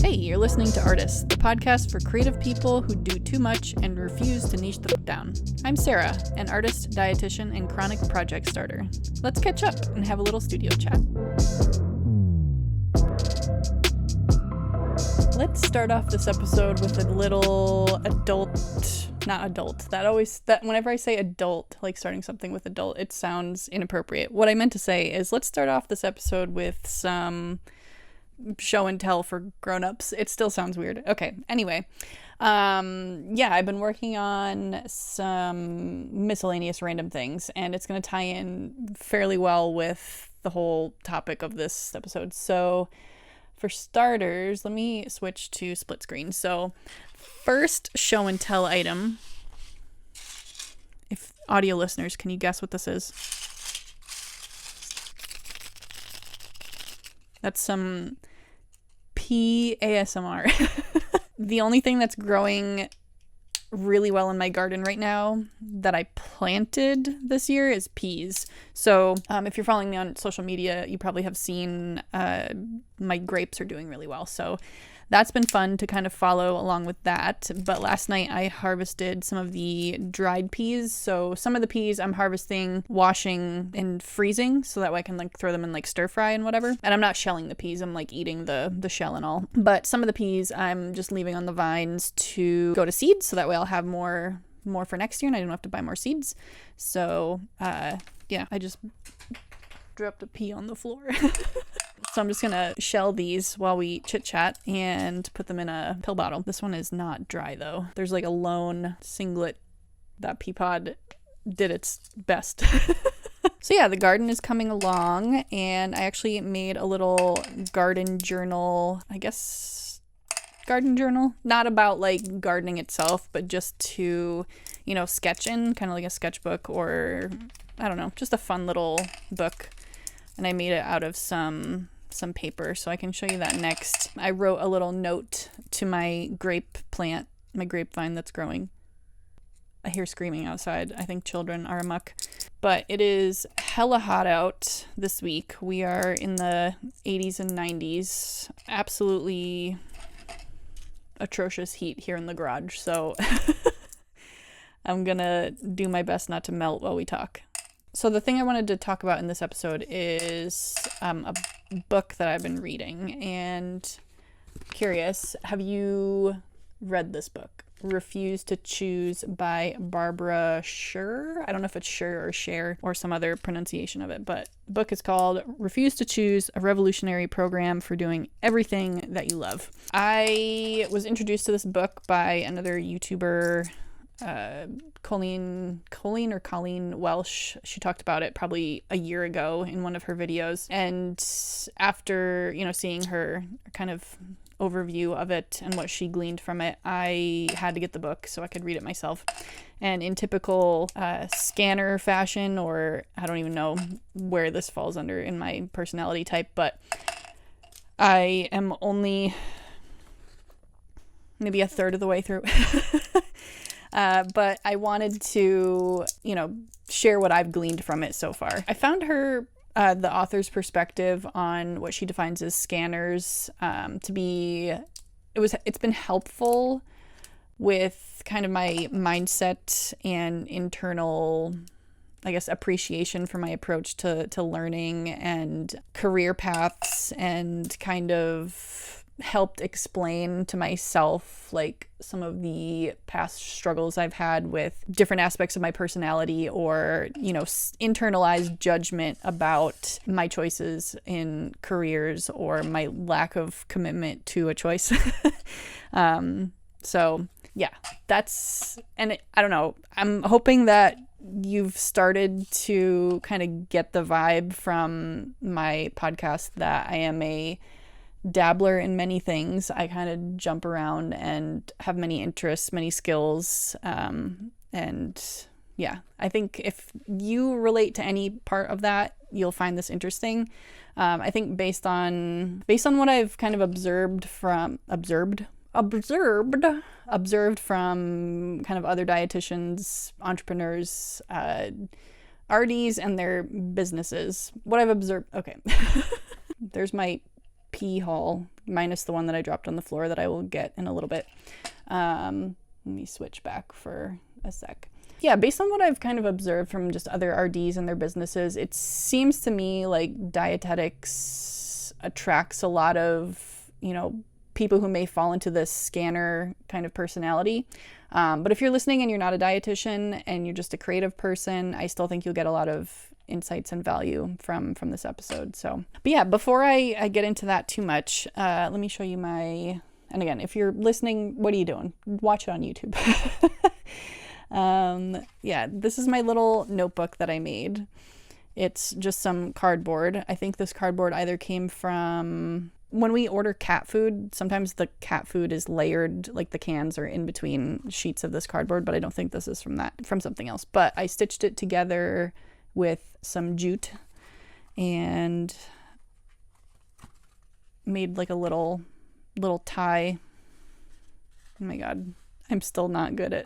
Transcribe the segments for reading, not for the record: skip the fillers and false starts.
Hey, you're listening to aRDists, the podcast for creative people who do too much and refuse to niche the fuck down. I'm Sarah, an artist, dietitian, and chronic project starter. Let's catch up and have a little studio chat. Let's start off this episode with a little whenever I say adult, like starting something with adult, it sounds inappropriate. What I meant to say is let's start off this episode with some show and tell for grown-ups. It still sounds weird. Okay, anyway. I've been working on some miscellaneous random things, and it's going to tie in fairly well with the whole topic of this episode. So for starters, let me switch to split screen. So first show and tell item. If audio listeners, can you guess what this is? That's some pea ASMR. The only thing that's growing really well in my garden right now that I planted this year is peas. So if you're following me on social media, you probably have seen my grapes are doing really well. So that's been fun to kind of follow along with that. But last night I harvested some of the dried peas. So some of the peas I'm harvesting, washing, and freezing so that way I can like throw them in like stir fry and whatever. And I'm not shelling the peas, I'm like eating the shell and all. But some of the peas I'm just leaving on the vines to go to seeds so that way I'll have more for next year and I don't have to buy more seeds. So I just dropped a pea on the floor. So I'm just gonna shell these while we chit chat and put them in a pill bottle. This one is not dry though. There's like a lone singlet that Peapod did its best. So yeah, the garden is coming along, and I actually made a little garden journal, not about like gardening itself, but just to, sketch in, kind of like a sketchbook, or I don't know, just a fun little book. And I made it out of some paper, so I can show you that next. I wrote a little note to my grape plant, my grapevine that's growing. I hear screaming outside. I think children are amok. But it is hella hot out this week. We are in the 80s and 90s. Absolutely atrocious heat here in the garage, so I'm gonna do my best not to melt while we talk. So the thing I wanted to talk about in this episode is a book that I've been reading, and curious, have you read this book? Refuse to Choose by Barbara Sher. I don't know if it's Sher or Cher or some other pronunciation of it, but the book is called Refuse to Choose, a Revolutionary Program for Doing Everything That You Love. I was introduced to this book by another YouTuber, Colleen Welsh. She talked about it probably a year ago in one of her videos, and after seeing her kind of overview of it and what she gleaned from it, I had to get the book so I could read it myself. And in typical scanner fashion, or I don't even know where this falls under in my personality type, but I am only maybe a third of the way through. But I wanted to, share what I've gleaned from it so far. I found the author's perspective on what she defines as scanners, it's been helpful with kind of my mindset and internal, appreciation for my approach to learning and career paths, and kind of helped explain to myself like some of the past struggles I've had with different aspects of my personality, or internalized judgment about my choices in careers or my lack of commitment to a choice. So yeah, I don't know, I'm hoping that you've started to kind of get the vibe from my podcast that I am a dabbler in many things. I kind of jump around and have many interests, many skills, and yeah, I think if you relate to any part of that, you'll find this interesting. I think based on what I've kind of observed from kind of other dietitians, entrepreneurs, aRDists and their businesses, what I've observed. Okay. There's my pee haul, minus the one that I dropped on the floor that I will get in a little bit. Let me switch back for a sec. Yeah, based on what I've kind of observed from just other RDs and their businesses, it seems to me like dietetics attracts a lot of, people who may fall into this scanner kind of personality. But if you're listening and you're not a dietitian and you're just a creative person, I still think you'll get a lot of insights and value from this episode. So, but yeah, before I get into that too much, let me show you and again, if you're listening, what are you doing? Watch it on YouTube. Yeah, this is my little notebook that I made. It's just some cardboard. I think this cardboard either came from when we order cat food. Sometimes the cat food is layered, like the cans are in between sheets of this cardboard, but I don't think this is from something else. But I stitched it together with some jute and made like a little tie. Oh my God, I'm still not good at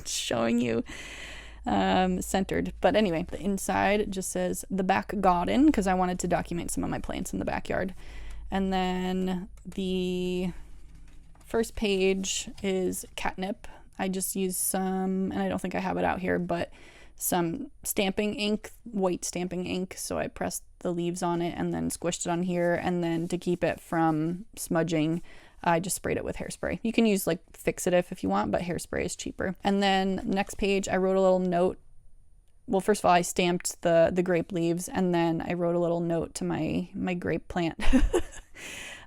showing you centered. But anyway, the inside just says the back garden, because I wanted to document some of my plants in the backyard. And then the first page is catnip. I just used some, and I don't think I have it out here, but some stamping ink, white stamping ink. So I pressed the leaves on it and then squished it on here. And then to keep it from smudging, I just sprayed it with hairspray. You can use like fixative if you want, but hairspray is cheaper. And then next page, I wrote a little note. Well, first of all, I stamped the grape leaves, and then I wrote a little note to my grape plant.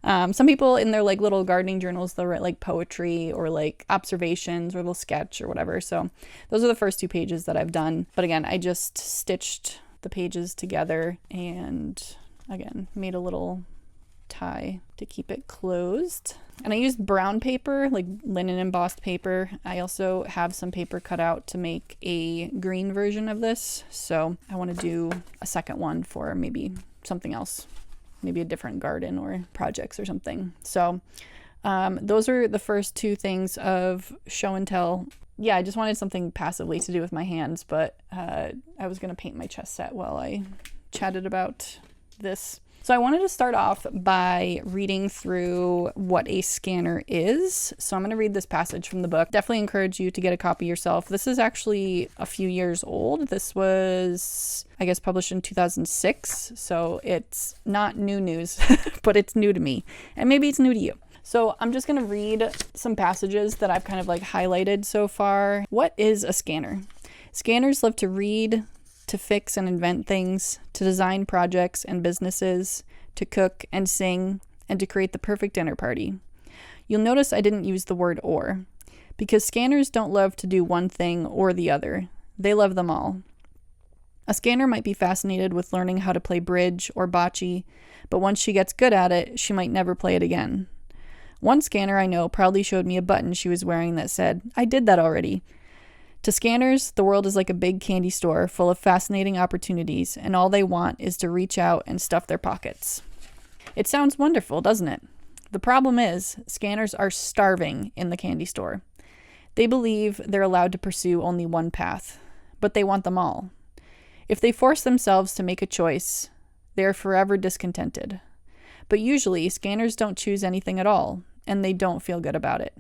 Some people in their like little gardening journals, they'll write like poetry or like observations, or they'll sketch or whatever. So those are the first 2 pages that I've done. But again, I just stitched the pages together and again, made a little tie to keep it closed. And I used brown paper, like linen embossed paper. I also have some paper cut out to make a green version of this. So I want to do a second one for maybe something else, maybe a different garden or projects or something. So those are the first 2 things of show and tell. Yeah, I just wanted something passively to do with my hands, but I was going to paint my chess set while I chatted about this. So I wanted to start off by reading through what a scanner is. So I'm going to read this passage from the book. Definitely encourage you to get a copy yourself. This is actually a few years old. This was, I guess, published in 2006. So it's not new news, but it's new to me. And maybe it's new to you. So I'm just going to read some passages that I've kind of like highlighted so far. What is a scanner? Scanners love to read, to fix and invent things, to design projects and businesses, to cook and sing, and to create the perfect dinner party. You'll notice I didn't use the word or, because scanners don't love to do one thing or the other. They love them all. A scanner might be fascinated with learning how to play bridge or bocce, but once she gets good at it, she might never play it again. One scanner I know proudly showed me a button she was wearing that said, "I did that already." To scanners, the world is like a big candy store full of fascinating opportunities, and all they want is to reach out and stuff their pockets. It sounds wonderful, doesn't it? The problem is, scanners are starving in the candy store. They believe they're allowed to pursue only one path, but they want them all. If they force themselves to make a choice, they are forever discontented. But usually, scanners don't choose anything at all, and they don't feel good about it.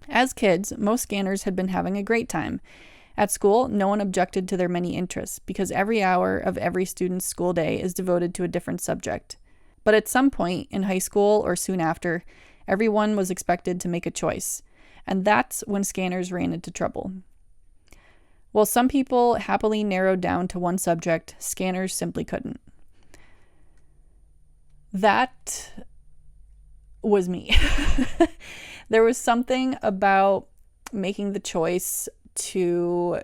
As kids, most scanners had been having a great time. At school, no one objected to their many interests because every hour of every student's school day is devoted to a different subject. But at some point in high school or soon after, everyone was expected to make a choice, and that's when scanners ran into trouble. While some people happily narrowed down to one subject, scanners simply couldn't. That was me. There was something about making the choice to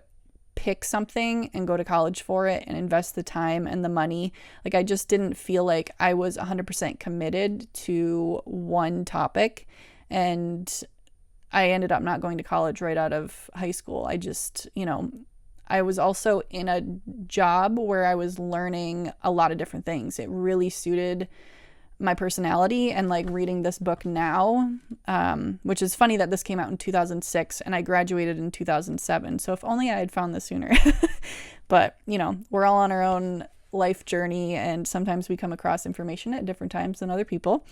pick something and go to college for it and invest the time and the money. Like, I just didn't feel like I was 100% committed to one topic. And I ended up not going to college right out of high school. I just, I was also in a job where I was learning a lot of different things. It really suited my personality, and like reading this book now, which is funny that this came out in 2006 and I graduated in 2007. So if only I had found this sooner. But, we're all on our own life journey, and sometimes we come across information at different times than other people.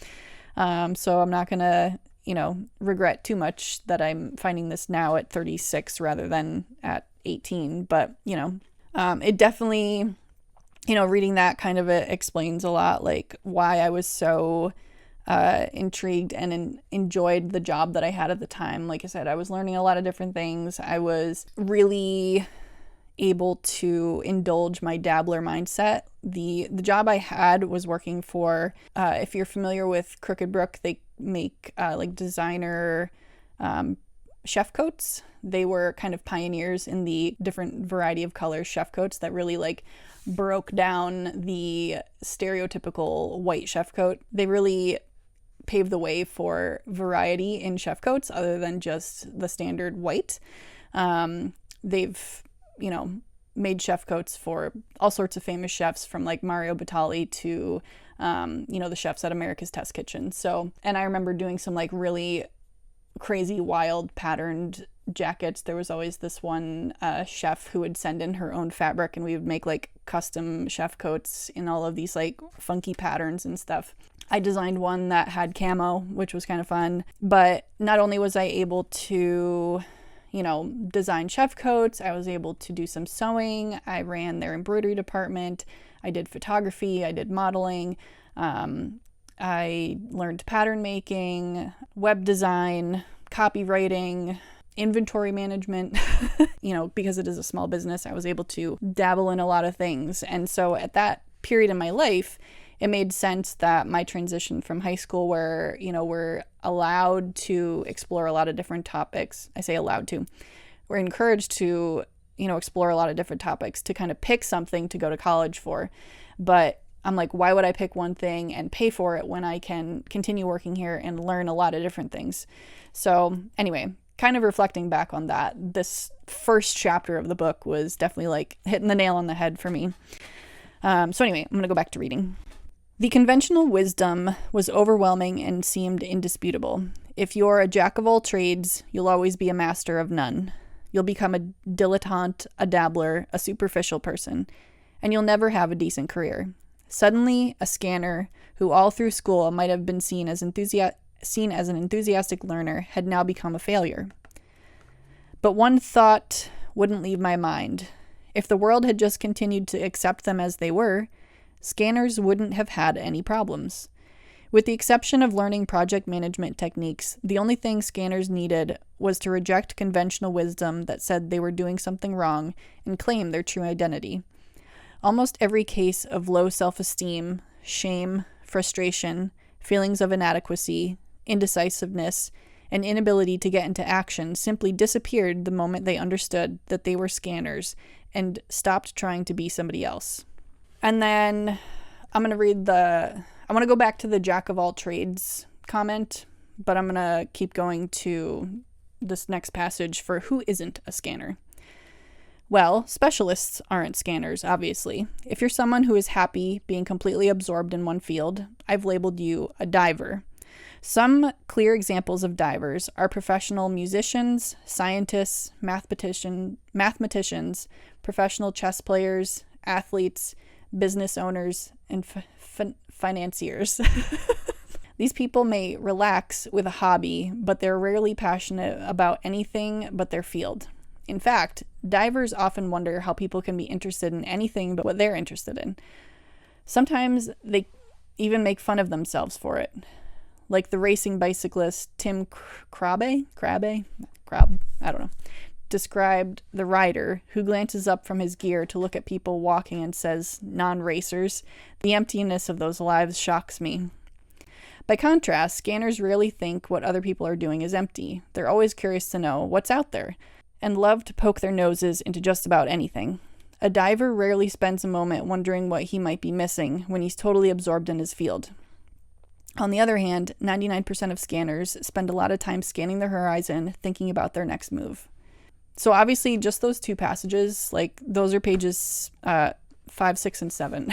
So I'm not going to, regret too much that I'm finding this now at 36 rather than at 18. But, it definitely, reading that kind of explains a lot, like why I was so intrigued and enjoyed the job that I had at the time. Like I said, I was learning a lot of different things. I was really able to indulge my dabbler mindset. The job I had was working for, if you're familiar with Crooked Brook, they make like designer chef coats. They were kind of pioneers in the different variety of color chef coats that really like broke down the stereotypical white chef coat. They really paved the way for variety in chef coats other than just the standard white. They've made chef coats for all sorts of famous chefs, from like Mario Batali to, the chefs at America's Test Kitchen. So, and I remember doing some like really crazy, wild patterned jackets. There was always this one chef who would send in her own fabric, and we would make like custom chef coats in all of these like funky patterns and stuff. I designed one that had camo, which was kind of fun. But not only was I able to design chef coats, I was able to do some sewing. I ran their embroidery department. I did photography. I did modeling. I learned pattern making, web design, copywriting, inventory management. Because it is a small business, I was able to dabble in a lot of things. And so at that period in my life, it made sense that my transition from high school, where, we're allowed to explore a lot of different topics. I say allowed to. We're encouraged to, explore a lot of different topics, to kind of pick something to go to college for. But I'm like, why would I pick one thing and pay for it when I can continue working here and learn a lot of different things? So anyway, kind of reflecting back on that, this first chapter of the book was definitely like hitting the nail on the head for me. So anyway, I'm going to go back to reading. The conventional wisdom was overwhelming and seemed indisputable. If you're a jack of all trades, you'll always be a master of none. You'll become a dilettante, a dabbler, a superficial person, and you'll never have a decent career. Suddenly, a scanner, who all through school might have been seen as an enthusiastic learner, had now become a failure. But one thought wouldn't leave my mind. If the world had just continued to accept them as they were, scanners wouldn't have had any problems. With the exception of learning project management techniques, the only thing scanners needed was to reject conventional wisdom that said they were doing something wrong and claim their true identity. Almost every case of low self-esteem, shame, frustration, feelings of inadequacy, indecisiveness, and inability to get into action simply disappeared the moment they understood that they were scanners and stopped trying to be somebody else. And then I'm going to go back to the jack of all trades comment, but I'm going to keep going to this next passage for who isn't a scanner. Well, specialists aren't scanners, obviously. If you're someone who is happy being completely absorbed in one field, I've labeled you a diver. Some clear examples of divers are professional musicians, scientists, mathematicians, professional chess players, athletes, business owners, and financiers. These people may relax with a hobby, but they're rarely passionate about anything but their field. In fact, divers often wonder how people can be interested in anything but what they're interested in. Sometimes they even make fun of themselves for it. Like the racing bicyclist Tim Crabe, I don't know, described the rider who glances up from his gear to look at people walking and says, non-racers, the emptiness of those lives shocks me. By contrast, scanners rarely think what other people are doing is empty. They're always curious to know what's out there, and love to poke their noses into just about anything. A diver rarely spends a moment wondering what he might be missing when he's totally absorbed in his field. On the other hand, 99% of scanners spend a lot of time scanning the horizon, thinking about their next move. So obviously, just those two passages, like those are pages 5, 6, and 7.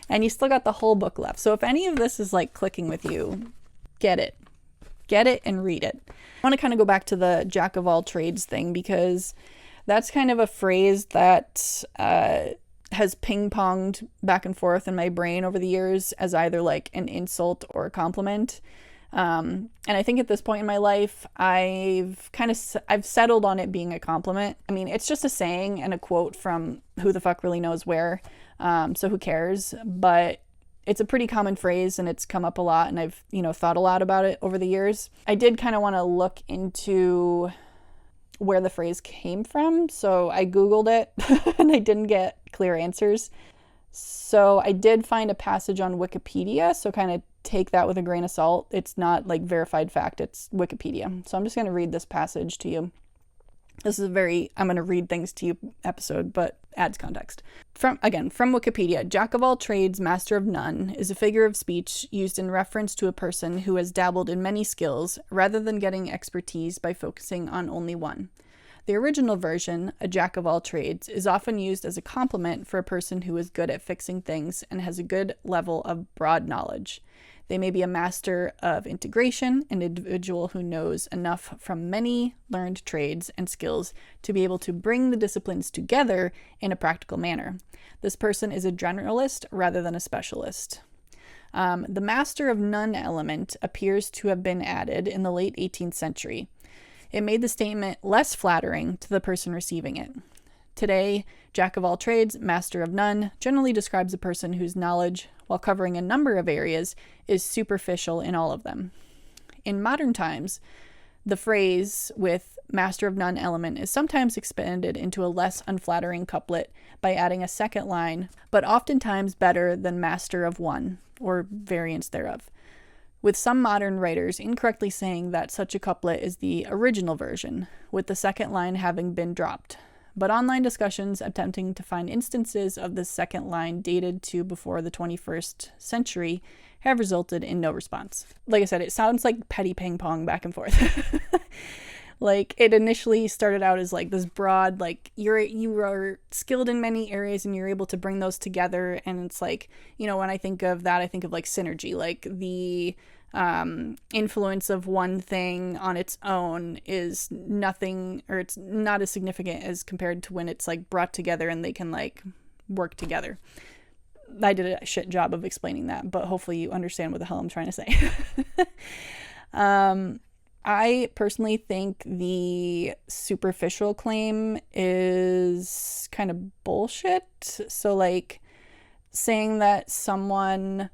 And you still got the whole book left. So if any of this is like clicking with you, get it and read it. I want to kind of go back to the jack of all trades thing, because that's kind of a phrase that has ping-ponged back and forth in my brain over the years as either like an insult or a compliment. And I think at this point in my life, I've settled on it being a compliment. I mean, it's just a saying and a quote from who the fuck really knows where. So who cares? But it's a pretty common phrase and it's come up a lot, and I've, thought a lot about it over the years. I did kind of want to look into where the phrase came from. So I Googled it and I didn't get clear answers. So I did find a passage on Wikipedia. So kind of take that with a grain of salt. It's not like verified fact, it's Wikipedia. So I'm just going to read this passage to you. This is I'm going to read things to you episode, but adds context. From Wikipedia, Jack of all trades, master of none is a figure of speech used in reference to a person who has dabbled in many skills rather than getting expertise by focusing on only one. The original version, a jack of all trades, is often used as a compliment for a person who is good at fixing things and has a good level of broad knowledge. They may be a master of integration, an individual who knows enough from many learned trades and skills to be able to bring the disciplines together in a practical manner. This person is a generalist rather than a specialist. The master of none element appears to have been added in the late 18th century. It made the statement less flattering to the person receiving it. Today, jack of all trades, master of none generally describes a person whose knowledge, while covering a number of areas, is superficial in all of them. In modern times, the phrase with master of none element is sometimes expanded into a less unflattering couplet by adding a second line, but oftentimes better than master of one, or variants thereof, with some modern writers incorrectly saying that such a couplet is the original version, with the second line having been dropped. But online discussions attempting to find instances of the second line dated to before the 21st century have resulted in no response. Like I said, it sounds like petty ping pong back and forth. Like, it initially started out as like this broad, like you are skilled in many areas and you're able to bring those together. And it's like, when I think of that, I think of like synergy, like the influence of one thing on its own is nothing, or it's not as significant as compared to when it's like brought together and they can like work together. I did a shit job of explaining that, but hopefully you understand what the hell I'm trying to say. I personally think the superficial claim is kind of bullshit. So like saying that someone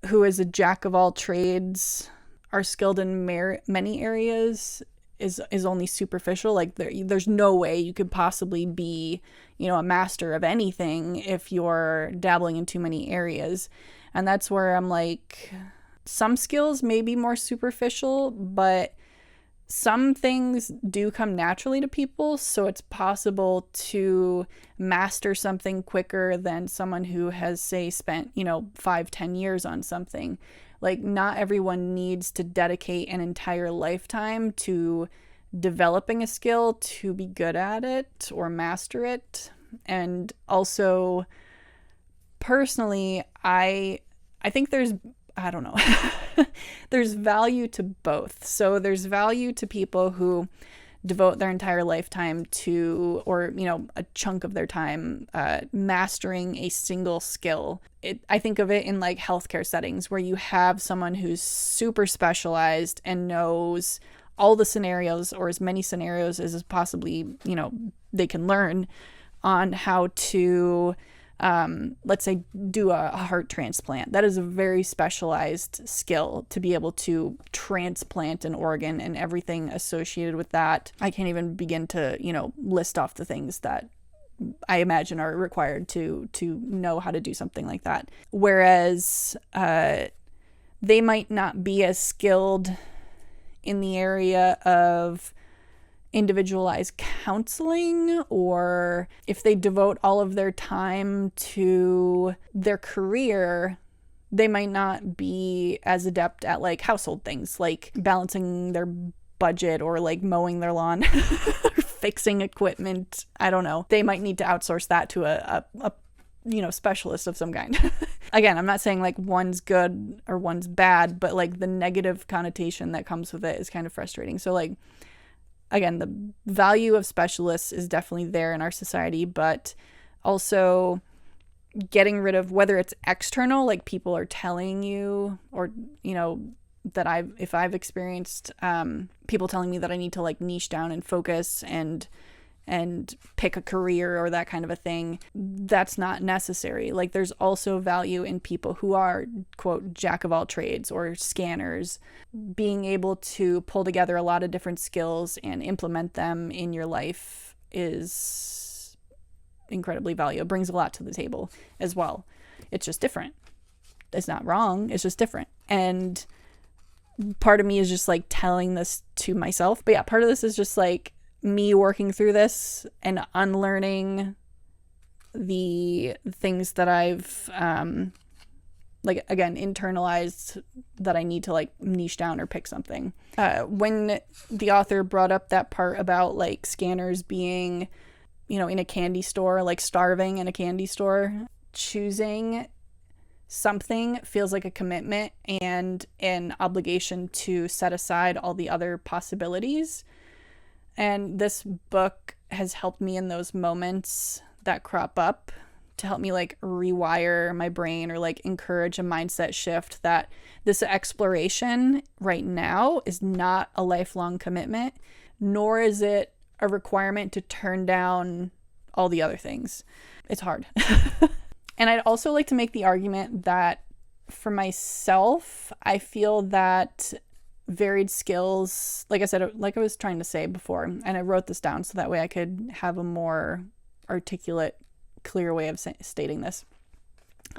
who is a jack of all trades are skilled in many areas is only superficial. Like there's no way you could possibly be, a master of anything if you're dabbling in too many areas. And that's where I'm like, some skills may be more superficial, but some things do come naturally to people. So it's possible to master something quicker than someone who has, say, spent, 5-10 years on something. Like, not everyone needs to dedicate an entire lifetime to developing a skill to be good at it or master it. And also, personally, I think there's value to both. So there's value to people who devote their entire lifetime to, or, a chunk of their time mastering a single skill. I think of it in like healthcare settings where you have someone who's super specialized and knows all the scenarios, or as many scenarios as possibly, they can learn on how to let's say do a heart transplant. That is a very specialized skill to be able to transplant an organ and everything associated with that. I can't even begin to, list off the things that I imagine are required to know how to do something like that. Whereas they might not be as skilled in the area of individualized counseling, or if they devote all of their time to their career, they might not be as adept at like household things like balancing their budget or like mowing their lawn or fixing equipment. I don't know. They might need to outsource that to a specialist of some kind. Again, I'm not saying like one's good or one's bad, but like the negative connotation that comes with it is kind of frustrating. So like, again, the value of specialists is definitely there in our society, but also getting rid of, whether it's external, like people are telling you, or, you know, that if I've experienced people telling me that I need to like niche down and focus and pick a career or that kind of a thing, that's not necessary. Like there's also value in people who are, quote, jack of all trades or scanners. Being able to pull together a lot of different skills and implement them in your life is incredibly valuable. It brings a lot to the table as well. It's just different. It's not wrong. It's just different. And part of me is just like telling this to myself. But yeah, part of this is just like me working through this and unlearning the things that I've like, again, internalized, that I need to like niche down or pick something. When the author brought up that part about like scanners being, you know, in a candy store, like starving in a candy store, choosing something feels like a commitment and an obligation to set aside all the other possibilities. And this book has helped me in those moments that crop up to help me like rewire my brain or like encourage a mindset shift that this exploration right now is not a lifelong commitment, nor is it a requirement to turn down all the other things. It's hard. And I'd also like to make the argument that for myself, I feel that varied skills, like I said, like I was trying to say before, and I wrote this down so that way I could have a more articulate, clear way of stating this.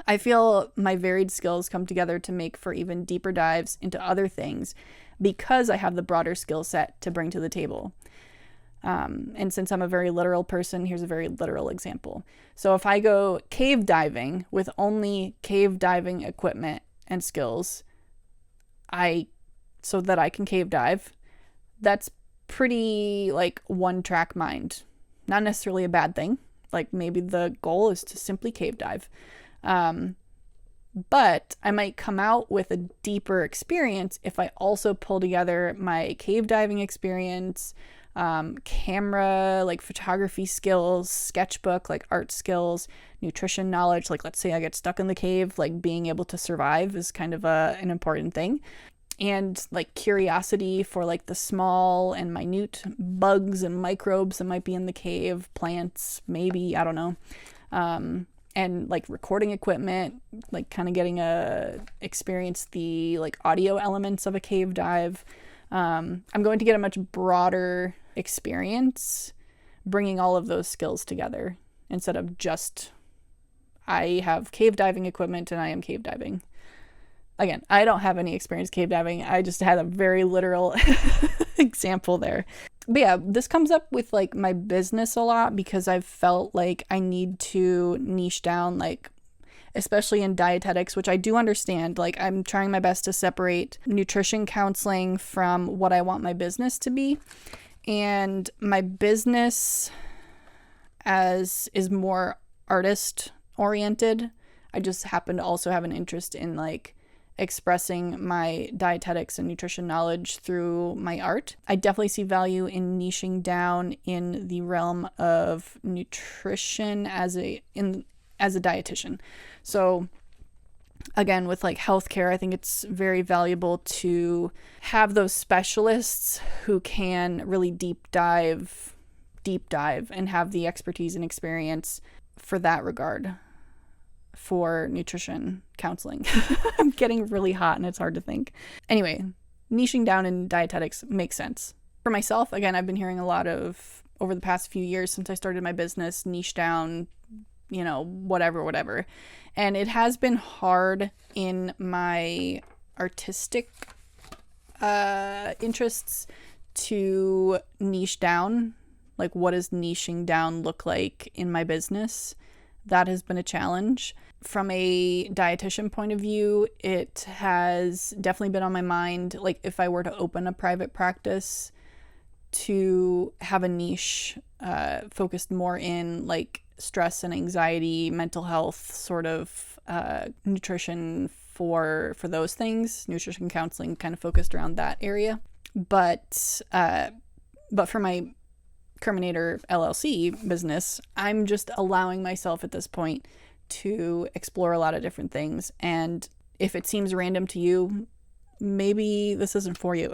I feel my varied skills come together to make for even deeper dives into other things because I have the broader skill set to bring to the table. And since I'm a very literal person, here's a very literal example. So if I go cave diving with only cave diving equipment and skills, so that I can cave dive, that's pretty like one track mind. Not necessarily a bad thing. Like maybe the goal is to simply cave dive. But I might come out with a deeper experience if I also pull together my cave diving experience, camera, like photography skills, sketchbook, like art skills, nutrition knowledge. Like let's say I get stuck in the cave, like being able to survive is kind of an important thing. And like curiosity for like the small and minute bugs and microbes that might be in the cave, plants, maybe, I don't know. And like recording equipment, like kind of getting experience the like audio elements of a cave dive. I'm going to get a much broader experience bringing all of those skills together instead of just I have cave diving equipment and I am cave diving. Again, I don't have any experience cave diving. I just had a very literal example there. But yeah, this comes up with like my business a lot because I've felt like I need to niche down, like especially in dietetics, which I do understand. Like I'm trying my best to separate nutrition counseling from what I want my business to be. And my business is more artist oriented. I just happen to also have an interest in like expressing my dietetics and nutrition knowledge through my art. I definitely see value in niching down in the realm of nutrition as a dietitian. So again, with like healthcare, I think it's very valuable to have those specialists who can really deep dive and have the expertise and experience for that regard. For nutrition counseling. I'm getting really hot and it's hard to think. Anyway, niching down in dietetics makes sense. For myself, again, I've been hearing a lot of, over the past few years since I started my business, niche down, you know, whatever. And it has been hard in my artistic interests to niche down. Like, what does niching down look like in my business? That has been a challenge. From a dietitian point of view, it has definitely been on my mind. Like if I were to open a private practice, to have a niche focused more in like stress and anxiety, mental health, sort of nutrition for those things, nutrition counseling kind of focused around that area. But for my Kerminator LLC business, I'm just allowing myself at this point to explore a lot of different things. And if it seems random to you, maybe this isn't for you.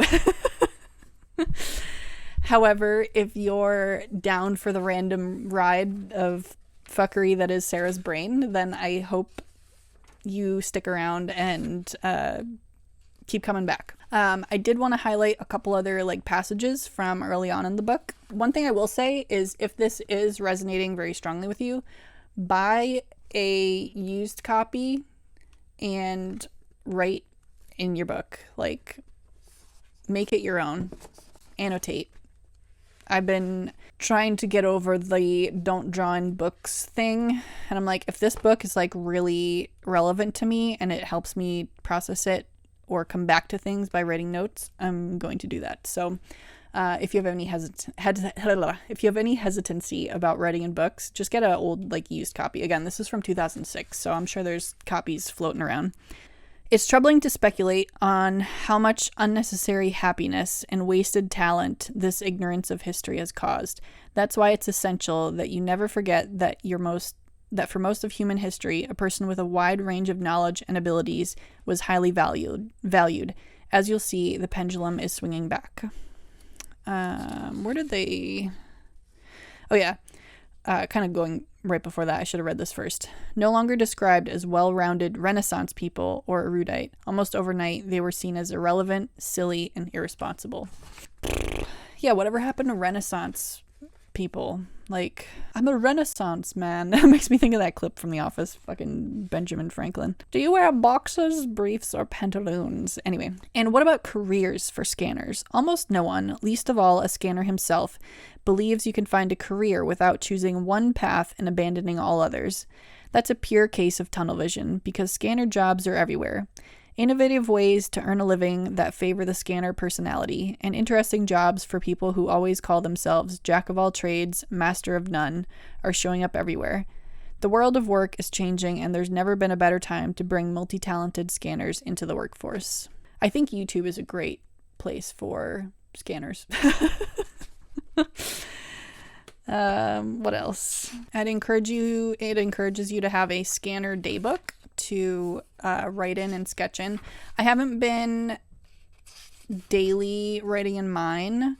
However, if you're down for the random ride of fuckery that is Sarah's brain, then I hope you stick around and keep coming back. I did want to highlight a couple other like passages from early on in the book. One thing I will say is if this is resonating very strongly with you, buy a used copy and write in your book. Like, make it your own. Annotate. I've been trying to get over the don't draw in books thing. And I'm like, if this book is like really relevant to me and it helps me process it or come back to things by writing notes, I'm going to do that. So if you have any hesitancy about writing in books, just get an old like used copy. Again, this is from 2006, so I'm sure there's copies floating around. It's troubling to speculate on how much unnecessary happiness and wasted talent this ignorance of history has caused. That's why it's essential that you never forget that for most of human history, a person with a wide range of knowledge and abilities was highly valued. As you'll see, the pendulum is swinging back. Where did they... Oh yeah, kind of going right before that, I should have read this first. No longer described as well-rounded Renaissance people or erudite, almost overnight they were seen as irrelevant, silly, and irresponsible. Yeah, whatever happened to Renaissance people? Like, I'm a Renaissance man. That makes me think of that clip from The Office, fucking Benjamin Franklin. Do you wear boxers, briefs, or pantaloons? Anyway, and what about careers for scanners? Almost no one, least of all a scanner himself, believes you can find a career without choosing one path and abandoning all others. That's a pure case of tunnel vision, because scanner jobs are everywhere. Innovative ways to earn a living that favor the scanner personality, and interesting jobs for people who always call themselves jack of all trades, master of none, are showing up everywhere. The world of work is changing, and there's never been a better time to bring multi-talented scanners into the workforce. I think YouTube is a great place for scanners. What else? It encourages you to have a scanner daybook to write in and sketch in. I haven't been daily writing in mine,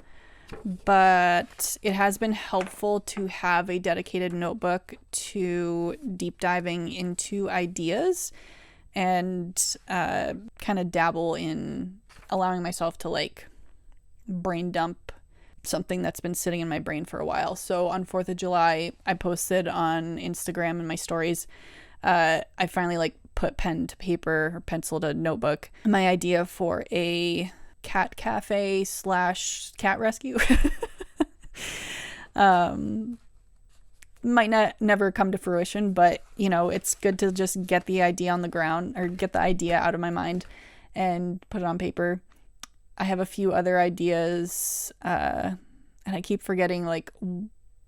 but it has been helpful to have a dedicated notebook to deep diving into ideas and kind of dabble in allowing myself to like brain dump something that's been sitting in my brain for a while. So on 4th of July, I posted on Instagram and my stories, I finally like put pen to paper or pencil to notebook my idea for a cat cafe / cat rescue. Might not never come to fruition, but you know, it's good to just get the idea on the ground or get the idea out of my mind and put it on paper. I have a few other ideas, and I keep forgetting, like,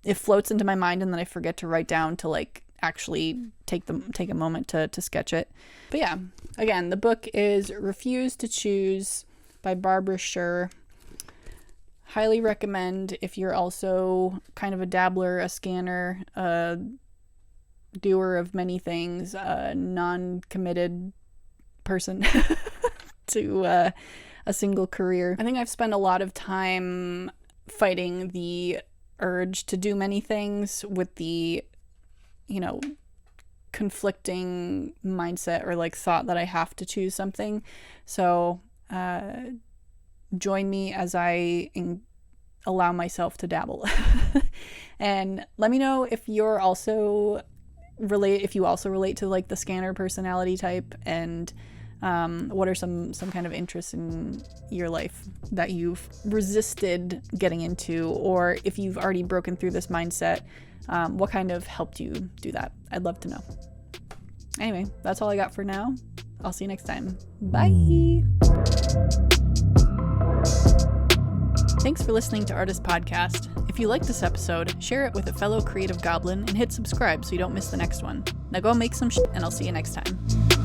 it floats into my mind and then I forget to write down to like actually take a moment to sketch it. But yeah, again, the book is Refuse to Choose by Barbara Sher. Highly recommend if you're also kind of a dabbler, a scanner, a doer of many things, a non-committed person to a single career. I think I've spent a lot of time fighting the urge to do many things with the, you know, conflicting mindset or like thought that I have to choose something. So join me as I allow myself to dabble. And let me know if you also relate to like the scanner personality type, and what are some kind of interests in your life that you've resisted getting into, or if you've already broken through this mindset, what kind of helped you do that? I'd love to know. Anyway, that's all I got for now. I'll see you next time. Bye. Thanks for listening to aRDists Podcast. If you like this episode, share it with a fellow creative goblin and hit subscribe so you don't miss the next one. Now go make some shit, and I'll see you next time.